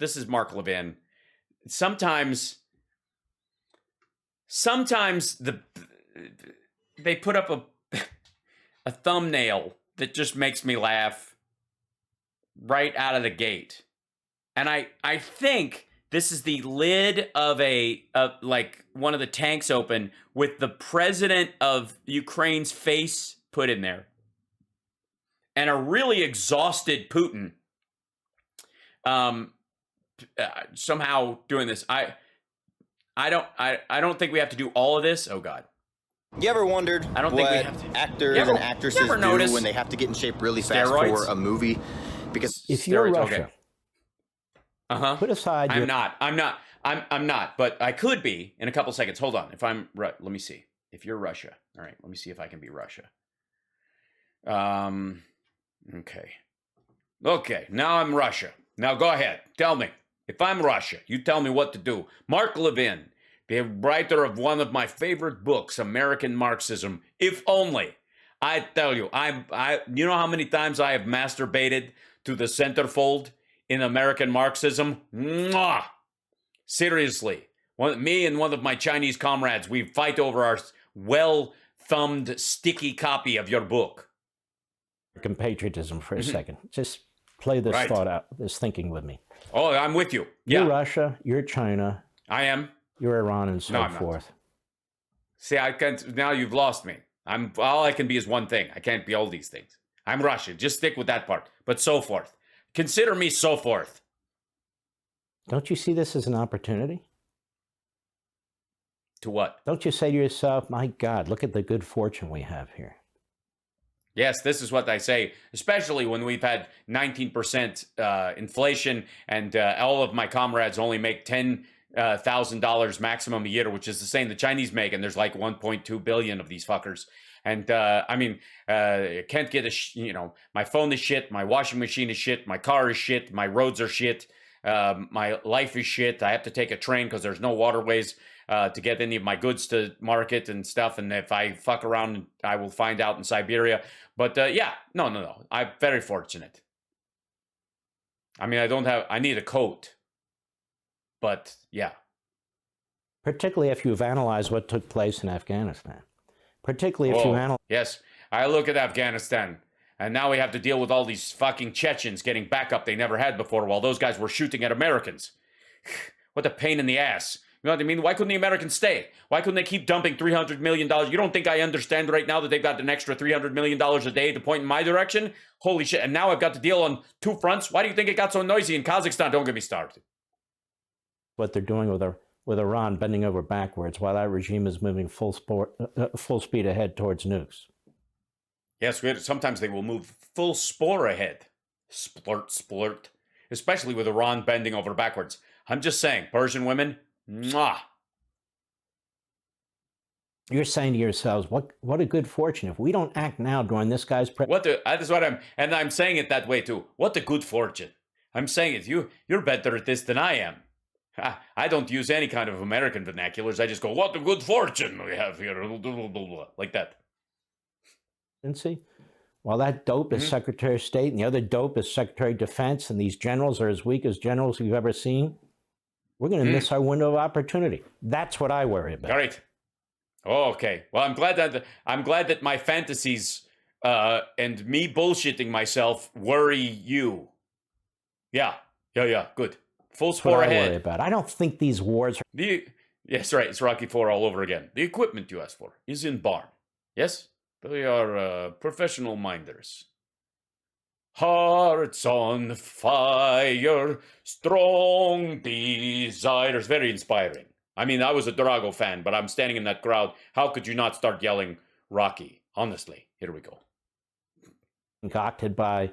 this is Mark Levin. Sometimes they put up a thumbnail that just makes me laugh right out of the gate. And I think this is the lid of like one of the tanks open with the president of Ukraine's face put in there. And a really exhausted Putin somehow doing this. I don't think we have to do all of this. Oh God. You ever wondered what actors and actresses do when they have to get in shape really fast for a movie? Because if you're Russia, put aside. I'm not. But I could be in a couple seconds. Hold on. If I'm right, let me see. If you're Russia, all right. Let me see if I can be Russia. Okay. Now I'm Russia. Now go ahead. Tell me. If I'm Russia, you tell me what to do. Mark Levin, the writer of one of my favorite books, American Marxism. If only. I tell you, you know how many times I have masturbated to the centerfold in American Marxism? Mwah! Seriously. Me and one of my Chinese comrades, we fight over our well-thumbed, sticky copy of your book. American patriotism for a second. Just play this thought out, this thinking with me. Oh, I'm with you. You're Russia, you're China. I am. You're Iran and so forth. Not. See, I can't. Now you've lost me. All I can be is one thing. I can't be all these things. I'm Russian. Just stick with that part. But so forth. Consider me so forth. Don't you see this as an opportunity? To what? Don't you say to yourself, my God, look at the good fortune we have here. Yes, this is what I say, especially when we've had 19% inflation and all of my comrades only make $10,000 maximum a year, which is the same the Chinese make, and there's like 1.2 billion of these fuckers. And can't get my phone is shit, my washing machine is shit, my car is shit, my roads are shit, my life is shit. I have to take a train because there's no waterways to get any of my goods to market and stuff. And if I fuck around, I will find out in Siberia. But no. I'm very fortunate. I mean, I need a coat. But yeah. Particularly if you've analyzed what took place in Afghanistan. Particularly if you analyze. Yes, I look at Afghanistan. And now we have to deal with all these fucking Chechens getting backup they never had before while those guys were shooting at Americans. What a pain in the ass. You know what I mean? Why couldn't the Americans stay? Why couldn't they keep dumping $300 million? You don't think I understand right now that they've got an extra $300 million a day to point in my direction? Holy shit. And now I've got to deal on two fronts. Why do you think it got so noisy in Kazakhstan? Don't get me started. What they're doing with Iran bending over backwards while that regime is moving full speed ahead towards nukes. Yes, sometimes they will move full spore ahead. Splurt. Especially with Iran bending over backwards. I'm just saying, Persian women, mwah. You're saying to yourselves, what a good fortune. If we don't act now during this guy's I'm saying it that way too. What a good fortune. I'm saying it. You're better at this than I am. I don't use any kind of American vernaculars. I just go, what a good fortune we have here. Like that. And see, while that dope is Secretary of State and the other dope is Secretary of Defense, and these generals are as weak as generals we've ever seen, we're going to miss our window of opportunity. That's what I worry about. All right. Oh, okay. Well, I'm glad that my fantasies and me bullshitting myself worry you. Yeah. Good. Full spore ahead. I worry about. I don't think these wars are... Yes, right. It's Rocky IV all over again. The equipment you asked for is in barn. Yes? They are professional minders. Hearts on fire, strong desires. Very inspiring. I mean, I was a Drago fan, but I'm standing in that crowd. How could you not start yelling Rocky? Honestly, here we go. Concocted by,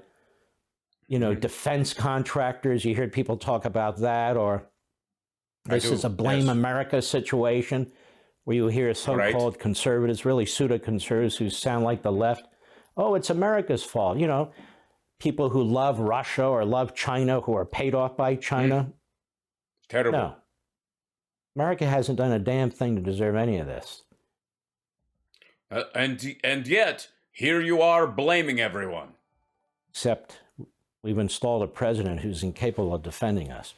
defense contractors. You hear people talk about that, or this is a blame America situation, where you hear so-called conservatives, really pseudo-conservatives who sound like the left. Oh, it's America's fault. People who love Russia or love China who are paid off by China. Terrible. No. America hasn't done a damn thing to deserve any of this. And yet, here you are blaming everyone. Except We've installed a president who's incapable of defending us.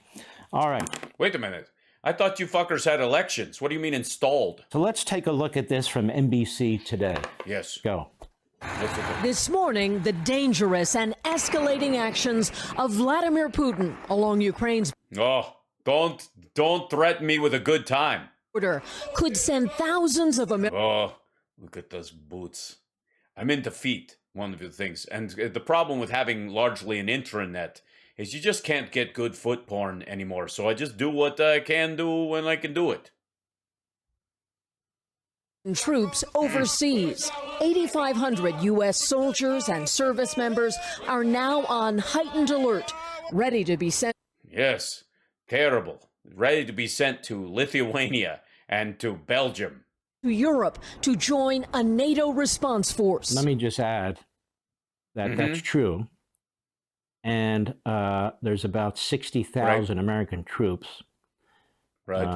All right. Wait a minute. I thought you fuckers had elections. What do you mean installed? So let's take a look at this from NBC Today. Yes. Go. This morning, the dangerous and escalating actions of Vladimir Putin along Ukraine's don't threaten me with a good time. Border could send thousands of Americans. Oh, look at those boots. I'm in defeat, one of the things. And the problem with having largely an intranet is you just can't get good foot porn anymore. So I just do what I can do when I can do it. Troops overseas. 8,500 U.S. soldiers and service members are now on heightened alert, ready to be sent. Yes, terrible. Ready to be sent to Lithuania and to Belgium. To Europe to join a NATO response force. Let me just add that that's true. And there's about 60,000 American troops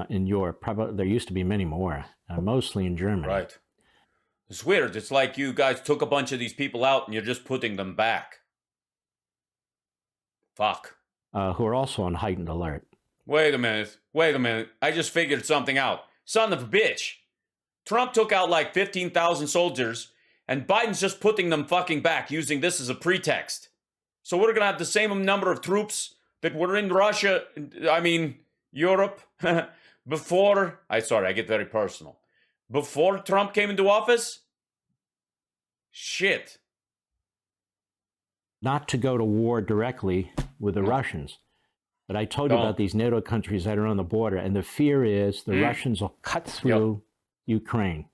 in Europe. Probably there used to be many more, mostly in Germany. Right. It's weird. It's like you guys took a bunch of these people out and you're just putting them back. Fuck. Who are also on heightened alert. Wait a minute. I just figured something out. Son of a bitch. Trump took out like 15,000 soldiers and Biden's just putting them fucking back using this as a pretext. So we're going to have the same number of troops that were in Russia, Europe, before, I get very personal. Before Trump came into office? Shit. Not to go to war directly with the Russians. But I told you about these NATO countries that are on the border, and the fear is the Russians will cut through Ukraine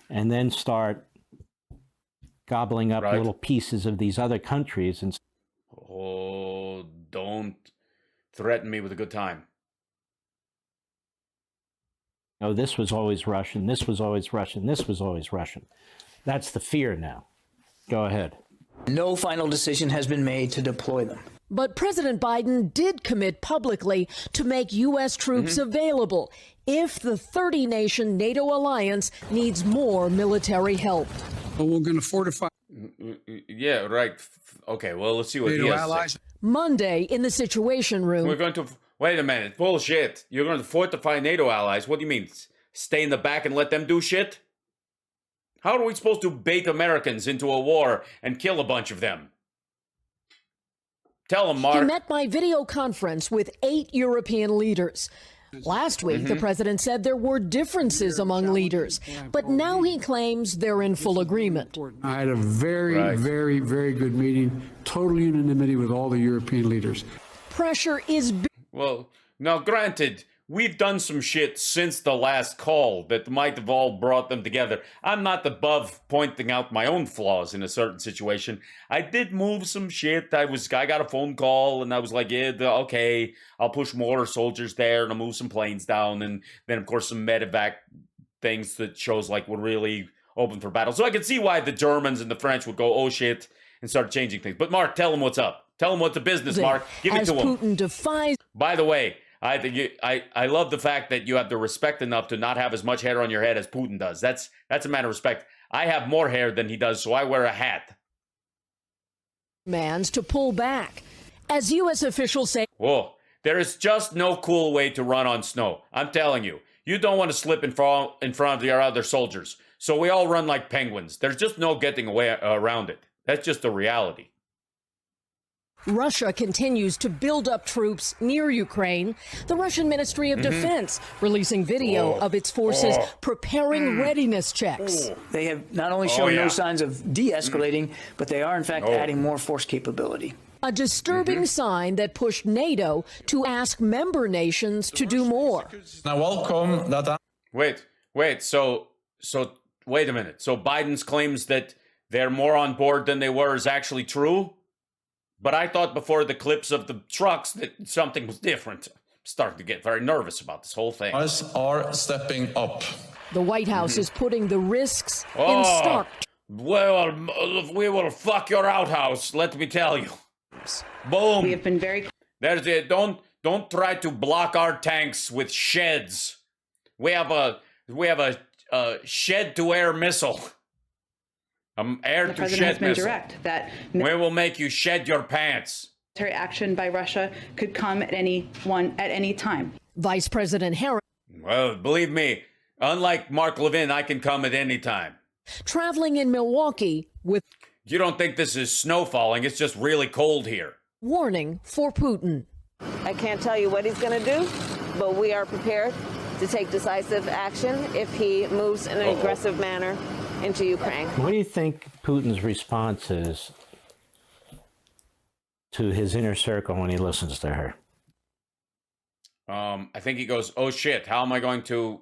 and then start gobbling up little pieces of these other countries. And don't threaten me with a good time. No, this was always Russian. This was always Russian. This was always Russian. That's the fear now. Go ahead. No final decision has been made to deploy them. But President Biden did commit publicly to make U.S. troops available if the 30-nation NATO alliance needs more military help. But we're going to fortify. Yeah, right. Okay, well, let's see what NATO he has allies. to say. Monday, in the Situation Room. We're going to... Wait a minute. Bullshit. You're going to fortify NATO allies? What do you mean? Stay in the back and let them do shit? How are we supposed to bait Americans into a war and kill a bunch of them? Tell them, Mark. He met by video conference with 8 European leaders. Last week, the president said there were differences among leaders, but now he claims they're in full agreement. I had a very, very, very good meeting, total unanimity with all the European leaders. Pressure is big. Well, now granted, we've done some shit since the last call that might have all brought them together. I'm not above pointing out my own flaws in a certain situation. I did move some shit. I got a phone call and I was like, yeah, okay, I'll push more soldiers there and I'll move some planes down. And then, of course, some medevac things that shows like we're really open for battle. So I can see why the Germans and the French would go, oh shit, and start changing things. But Mark, tell them what's up. Tell them what's the business, Mark. Give it to them. Putin defies. By the way, I love the fact that you have the respect enough to not have as much hair on your head as Putin does. That's a matter of respect. I have more hair than he does, so I wear a hat. Demands to pull back. As U.S. officials say, whoa, there is just no cool way to run on snow. I'm telling you. You don't want to slip in front of your other soldiers. So we all run like penguins. There's just no getting away around it. That's just the reality. Russia continues to build up troops near Ukraine. The Russian Ministry of Defense releasing video of its forces preparing readiness checks. They have not only shown no signs of de-escalating, but they are in fact adding more force capability. A disturbing sign that pushed NATO to ask member nations to do more. Now welcome that. Wait. So wait a minute. So Biden's claims that they're more on board than they were is actually true? But I thought before the clips of the trucks that something was different. I'm starting to get very nervous about this whole thing. Us are stepping up. The White House is putting the risks in stark. Well, we will fuck your outhouse, let me tell you. Boom. We have been very. There's it. Don't try to block our tanks with sheds. We have a shed-to-air missile. Air to shed missile. Direct that we will make you shed your pants. Action by Russia could come at any time. Vice President Harris. Well, believe me, unlike Mark Levin, I can come at any time. Traveling in Milwaukee with. You don't think this is snow falling? It's just really cold here. Warning for Putin. I can't tell you what he's going to do, but we are prepared to take decisive action if he moves in an aggressive manner into Ukraine. What do you think Putin's response is to his inner circle when he listens to her? I think he goes, oh shit, how am I going to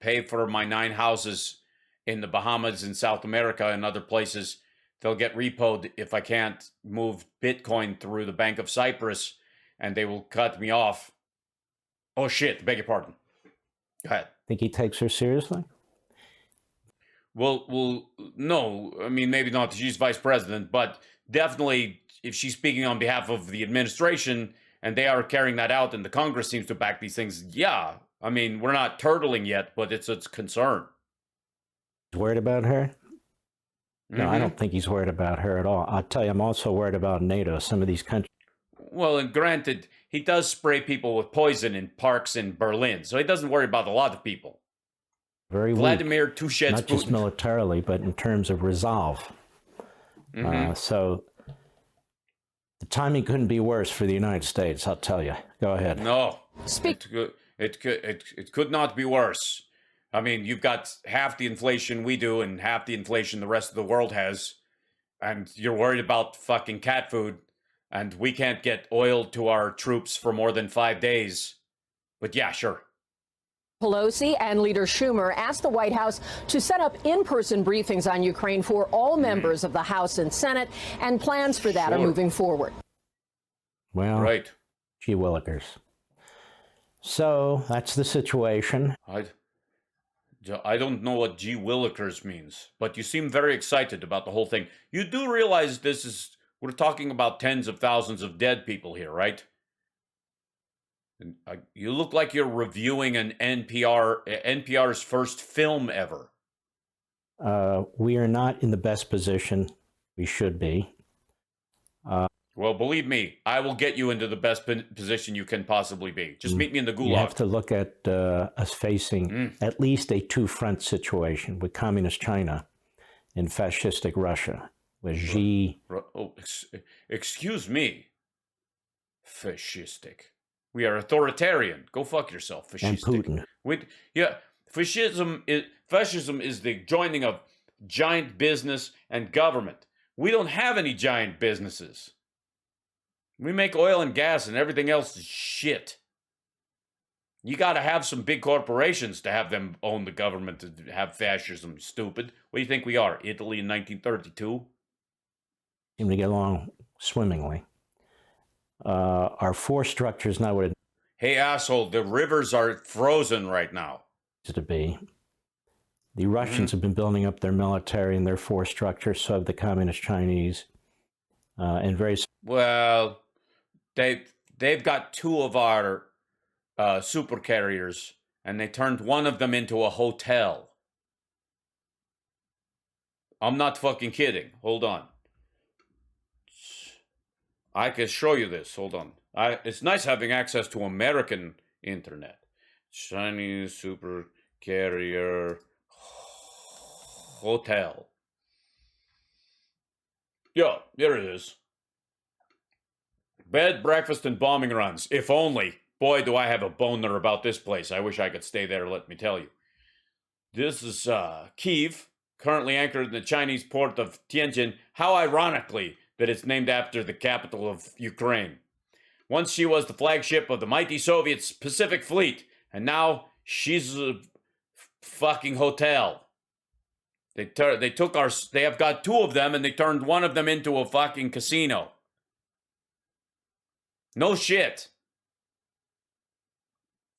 pay for my 9 houses in the Bahamas and South America and other places? They'll get repoed if I can't move Bitcoin through the Bank of Cyprus, and they will cut me off. Oh shit, beg your pardon. Go ahead. Think he takes her seriously? Well, no. I mean, maybe not. She's vice president, but definitely if she's speaking on behalf of the administration and they are carrying that out and the Congress seems to back these things, yeah. I mean, we're not turtling yet, but it's a concern. He's worried about her? No, I don't think he's worried about her at all. I'll tell you, I'm also worried about NATO. Some of these countries. Well, and granted, he does spray people with poison in parks in Berlin, so he doesn't worry about a lot of people. Very Vladimir weak, Putin. not just militarily, but in terms of resolve. So the timing couldn't be worse for the United States, I'll tell you. Go ahead. No, it could not be worse. I mean, you've got half the inflation we do and half the inflation the rest of the world has, and you're worried about fucking cat food, and we can't get oil to our troops for more than 5 days. But yeah, sure. Pelosi and Leader Schumer asked the White House to set up in-person briefings on Ukraine for all members of the House and Senate, and plans for that are moving forward. Well, right. Gee willikers. So that's the situation. I don't know what gee willikers means, but you seem very excited about the whole thing. You do realize we're talking about tens of thousands of dead people here, right? And you look like you're reviewing an NPR's first film ever. We are not in the best position we should be. Well, believe me, I will get you into the best position you can possibly be. Just meet me in the gulag. You have to look at us facing at least a two-front situation with communist China and fascistic Russia, with Xi. Excuse me. Fascistic. We are authoritarian. Go fuck yourself, fascistic. And Putin. Fascism is the joining of giant business and government. We don't have any giant businesses. We make oil and gas and everything else is shit. You got to have some big corporations to have them own the government to have fascism, stupid. What do you think we are, Italy in 1932? Seem to get along swimmingly. Our force structure is not what it Hey, asshole, the rivers are frozen right now. Needs to be. The Russians have been building up their military and their force structure, so have the communist Chinese. And very well, they've got 2 of our super carriers, and they turned one of them into a hotel. I'm not fucking kidding. Hold on. I can show you this. Hold on. It's nice having access to American internet. Chinese super carrier hotel. Yeah, there it is. Bed, breakfast, and bombing runs. If only. Boy, do I have a boner about this place. I wish I could stay there, let me tell you. This is Kyiv, currently anchored in the Chinese port of Tianjin. How ironically that it's named after the capital of Ukraine. Once she was the flagship of the mighty Soviet Pacific Fleet, and now she's a fucking hotel. They have got 2 of them, and they turned one of them into a fucking casino. No shit.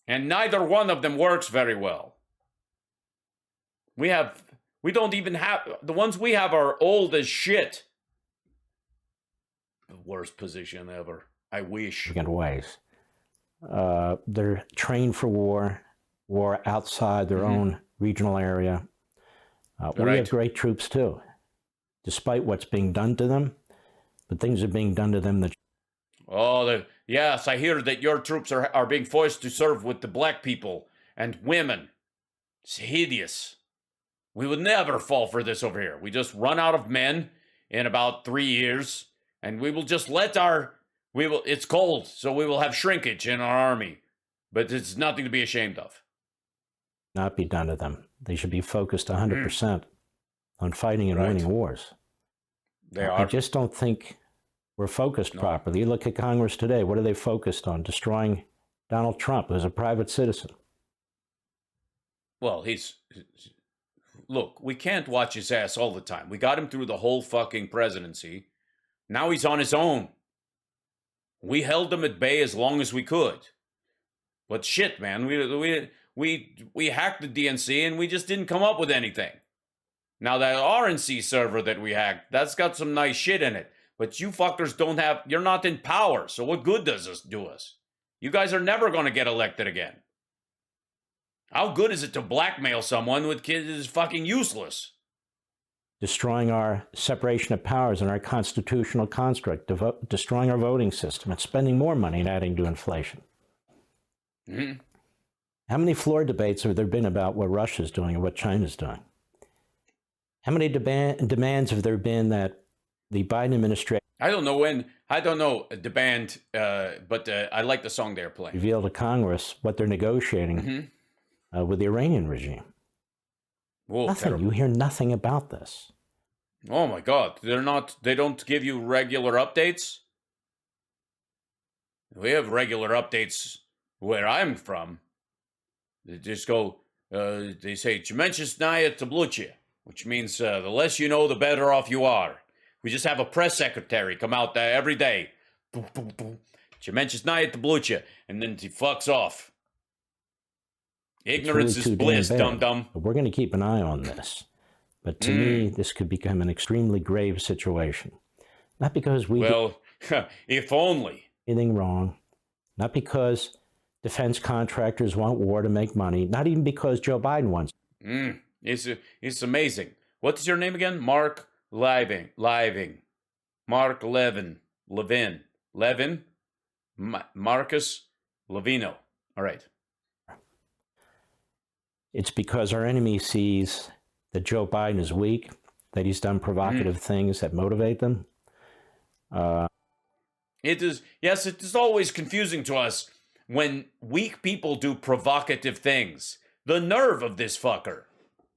And neither one of them works very well. We don't even have, the ones we have are old as shit. The worst position ever. I wish. Ways. They're trained for war outside their own regional area. We have great troops too, despite what's being done to them. But things are being done to them that. Oh, yes, I hear that your troops are being forced to serve with the black people and women. It's hideous. We would never fall for this over here. We just run out of men in about 3 years, and we will just it's cold, so we will have shrinkage in our army. But it's nothing to be ashamed of. Not be done to them. They should be focused 100% on fighting and winning wars. They are. I just don't think we're focused properly. You look at Congress today, what are they focused on? Destroying Donald Trump, who's a private citizen. Well, look, we can't watch his ass all the time. We got him through the whole fucking presidency. Now he's on his own. We held him at bay as long as we could. But shit, man, we hacked the DNC and we just didn't come up with anything. Now that RNC server that we hacked, that's got some nice shit in it. But you fuckers you're not in power, so what good does this do us? You guys are never going to get elected again. How good is it to blackmail someone with kids is fucking useless? Destroying our separation of powers and our constitutional construct, destroying our voting system, and spending more money and adding to inflation. Mm-hmm. How many floor debates have there been about what Russia's doing and what China's doing? How many demands have there been that the Biden administration... I don't know demand, but I like the song they're playing. ...reveal to Congress what they're negotiating with the Iranian regime. Whoa, nothing. terrible. You hear nothing about this. Oh my God. They don't give you regular updates? We have regular updates where I'm from. They just go, they say, "Чменьше tabluche," which means the less you know, the better off you are. We just have a press secretary come out there every day. "Чменьше tabluche," and then he fucks off. Ignorance is bliss, dum-dum. We're going to keep an eye on this. But to me, this could become an extremely grave situation. Not because we if only. Anything wrong. Not because defense contractors want war to make money. Not even because Joe Biden wants. It's amazing. What's your name again? Mark Levin. Mark Levin. Marcus Levino. All right. It's because our enemy sees that Joe Biden is weak, that he's done provocative things that motivate them. It is always confusing to us when weak people do provocative things. The nerve of this fucker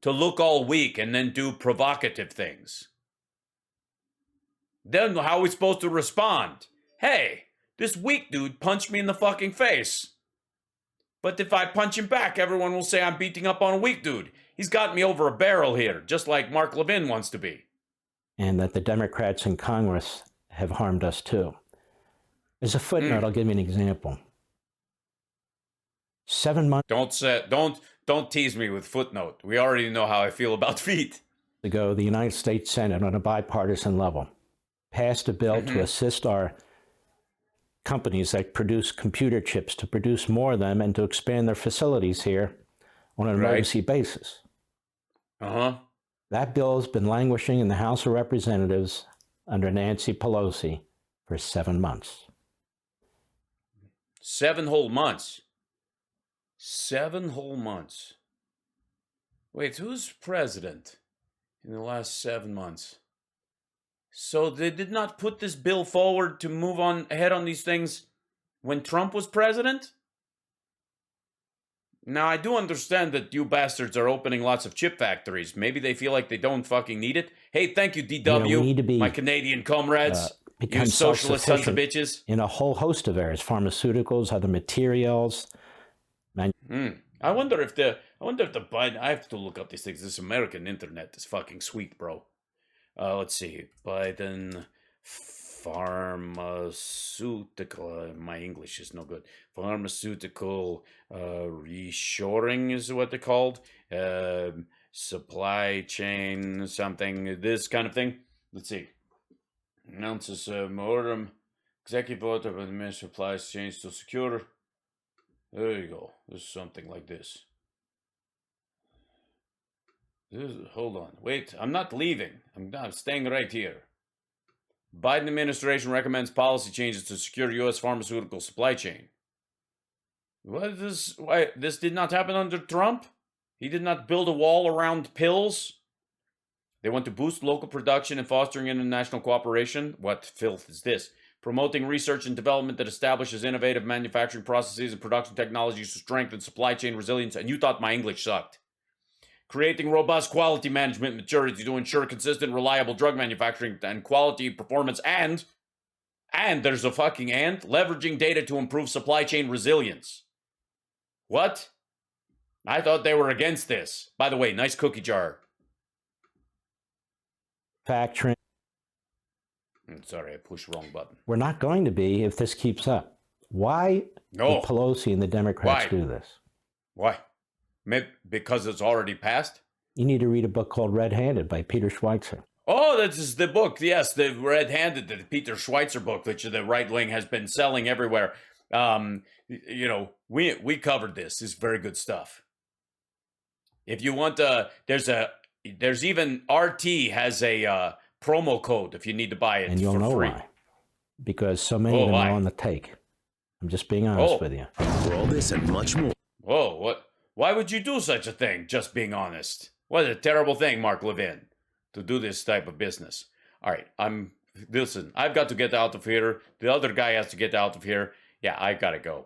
to look all weak and then do provocative things. Then how are we supposed to respond? Hey, this weak dude punched me in the fucking face. But if I punch him back, everyone will say I'm beating up on a weak dude. He's got me over a barrel here, just like Mark Levin wants to be. And that the Democrats in Congress have harmed us too. As a footnote, I'll give you an example. 7 months Don't tease me with footnote. We already know how I feel about feet. Ago, the United States Senate, on a bipartisan level, passed a bill to assist our companies that produce computer chips to produce more of them and to expand their facilities here on an emergency basis. That bill has been languishing in the House of Representatives under Nancy Pelosi for 7 months. 7 whole months. 7 whole months. Wait, who's president in the last 7 months? So they did not put this bill forward to move on ahead on these things when Trump was president? Now, I do understand that you bastards are opening lots of chip factories. Maybe they feel like they don't fucking need it. Hey, thank you, DW, we need to be, my Canadian comrades. You socialist sons of bitches. In a whole host of areas, pharmaceuticals, other materials. I wonder if the Biden, I have to look up these things. This American internet is fucking sweet, bro. Let's see. Biden pharmaceutical. My English is no good. Pharmaceutical reshoring is what they're called. Supply chain something. This kind of thing. Let's see. Announces modem executive order of the Ministry of Supply Chains to secure. There you go. There's something like this. Hold on. Wait, I'm not leaving. I'm staying right here. Biden administration recommends policy changes to secure U.S. pharmaceutical supply chain. Why this did not happen under Trump? He did not build a wall around pills. They want to boost local production and fostering international cooperation. What filth is this? Promoting research and development that establishes innovative manufacturing processes and production technologies to strengthen supply chain resilience. And you thought my English sucked. Creating robust quality management maturity to ensure consistent, reliable drug manufacturing and quality performance. And there's a fucking and, leveraging data to improve supply chain resilience. What? I thought they were against this. By the way, nice cookie jar. Factoring. Sorry, I pushed the wrong button. We're not going to be if this keeps up. Why did Pelosi and the Democrats do this? Why? Maybe because it's already passed? You need to read a book called Red-Handed by Peter Schweitzer. Oh, this is the book. Yes, the Red-Handed, the Peter Schweitzer book, which the right wing has been selling everywhere. You know, we covered this. It's very good stuff. If you want there's even RT has a promo code if you need to buy it, and you'll know free. Why. Because so many of them are on the take. I'm just being honest with you. For all this and much more. Whoa, what? Why would you do such a thing? Just being honest. What a terrible thing, Mark Levin, to do this type of business. All right, listen, I've got to get out of here. The other guy has to get out of here. Yeah, I gotta go.